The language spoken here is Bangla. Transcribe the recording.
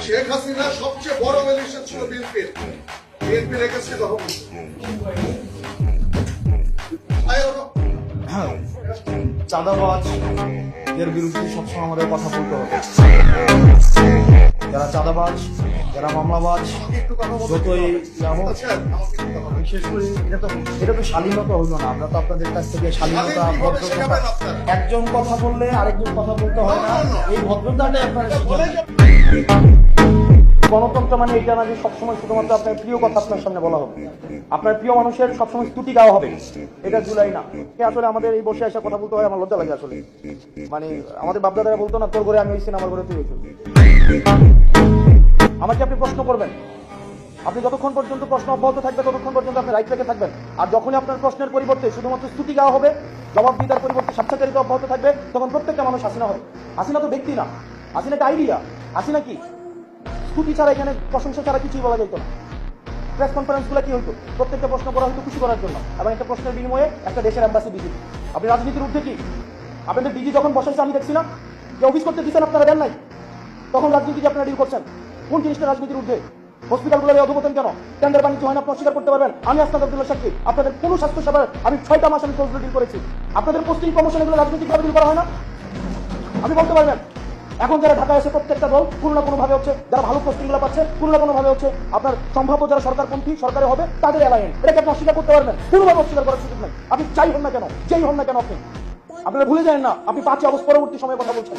শেখ হাসিনা সবচেয়ে বড় বেনিফিশিয়ারি ছিল বিএনপির। বিএনপি রেখেছে তখন চাঁদাবাজ এর বিরুদ্ধে সবসময় আমাদের কথা বলতে হবে। যারা চাঁদাবাজ, যারা মামলাবাজ, যতই বিশেষ করে এটা তো শালীনতা হইল না। আমরা তো আপনাদের কাছ থেকে শালীনতা, ভদ্রতা, একজন কথা বললে আরেকজন কথা বলতে হয় না, এই ভদ্রতাটাই আপনারা শিখেন। গণতন্ত্র মানে এটা না যে সবসময় শুধুমাত্র আপনার প্রিয় কথা আপনার সামনে বলা হবে, আপনার প্রিয় মানুষের সবসময় স্তুতি গাওয়া হবে, এটা জুলাই না। আসলে আমাদের এই বসে আসা কথা বলতে হয়, আমার লজ্জা লাগে আসলে। মানে আমাদের বাপদাদারা বলতো না, তোর ঘরে আমি হয়েছি না, আমার ঘরে তুই হয়েছিস। আমাকে আপনি প্রশ্ন করবেন, আপনি যতক্ষণ পর্যন্ত প্রশ্ন অব্যাহত থাকবে ততক্ষণ পর্যন্ত আপনি রাইট রেখে থাকবেন। আর যখনই আপনার প্রশ্নের পরিবর্তে শুধুমাত্র স্তুতি গাওয়া হবে, জবাবদিহিতার পরিবর্তে স্বেচ্ছাচারিতা অব্যাহত থাকবে, তখন প্রত্যেকটা মানুষ হাসিনা হবে। হাসিনা তো ব্যক্তি না, হাসিনা একটা আইডিয়া। হাসিনা কি স্তুতি ছাড়া, এখানে প্রশংসা ছাড়া কিছুই বলা যেত না। প্রেস কনফারেন্স গুলো কি হতো, প্রত্যেকটা প্রশ্ন করা হতো খুশি করার জন্য, এবং একটা প্রশ্নের বিনিময়ে একটা দেশের অ্যাম্বাসি ভিজিট। আপনি রাজনীতির ঊর্ধ্বে কি? আপনাদের ডিজি যখন বসেছে আমি দেখছি না যে অফিস করতে দিচ্ছেন, আপনারা দেন নাই, তখন রাজনীতি যে আপনারা ডিল করছেন। কোন জিনিসটা রাজনীতির ঊর্ধ্বে? হসপিটালগুলোর অধপতন কেন? টেন্ডার বাণিজ্য হয় না, আপনি অস্বীকার করতে পারবেন। আমি আসনাদ আব্দুল্লাহ সাক্ষী, আপনাদের কোন স্বাস্থ্য সেবার আমি 6টা মাস আমি ফৌজদারি ডিল করেছি। আপনাদের পোস্টিং প্রমোশন এগুলো রাজনৈতিকভাবে ডিল করা হয় না? আপনি বলতে পারবেন। এখন যারা ঢাকায় এসে প্রত্যেকটা দল কোনো না কোনো ভাবে হচ্ছে, যারা ভালো পোস্টিংগুলো পাচ্ছে কোনো না কোনো ভাবে হচ্ছে আপনার সম্ভাব্য যারা সরকারপন্থী সরকারে হবে তাদের অ্যালায়েন্স, এটাকে আপনি অস্বীকার করতে পারবেন? কোনোভাবে অস্বীকার করার সুযোগ নেই। আপনি যাই হন না কেন, যেই হন না কেন, আপনারা ভুলে যান না আপনি 5 আগস্ট পরবর্তী সময়ে কথা বলছেন।